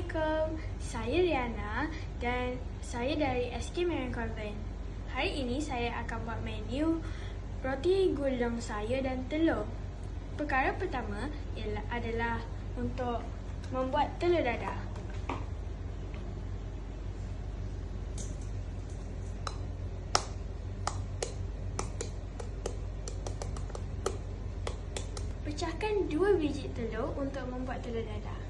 Assalamualaikum, saya Riana dan saya dari SK Marian Convent. Hari ini saya akan buat menu roti gulung sayur dan telur. Perkara pertama adalah untuk membuat telur dadah. Pecahkan 2 biji telur untuk membuat telur dadah.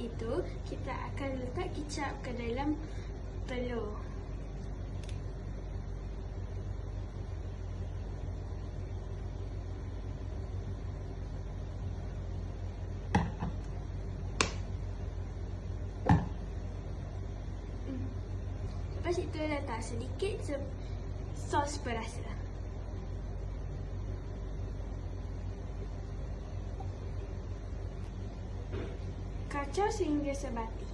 Itu kita akan letak kicap ke dalam telur. Lepas itu letak sedikit sos perasa. Kacau sehingga sebati.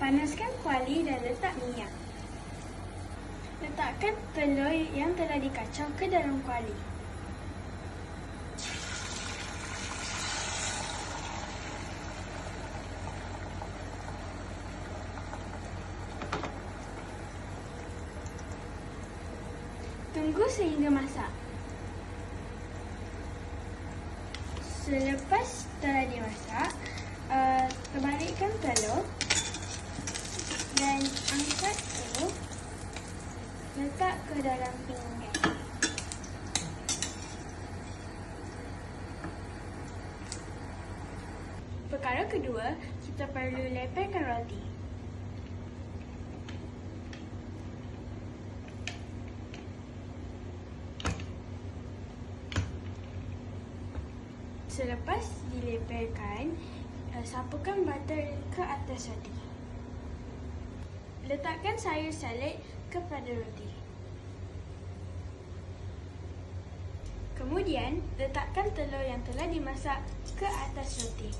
Panaskan kuali dan letak minyak. Letakkan telur yang telah dikacau ke dalam kuali. Tunggu sehingga masak. Selepas telah dimasak, terbalikkan telur dan angkat telur, letak ke dalam pinggan. Perkara kedua, kita perlu lepaskan roti. Selepas dilepaskan, sapukan butter ke atas roti. Letakkan sayur salad kepada roti. Kemudian, letakkan telur yang telah dimasak ke atas roti.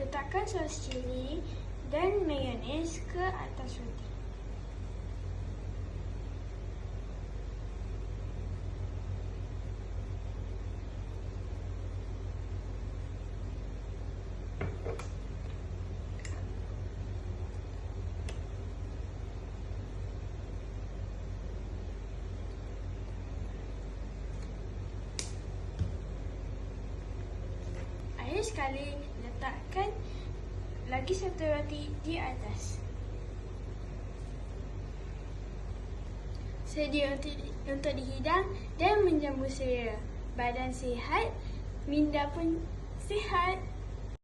Letakkan sos cili dan mayones ke atas roti. Akhir sekali, letakkan lagi satu roti di atas. Sedia untuk dihidang dan menjamu selera. Badan sihat, minda pun sihat.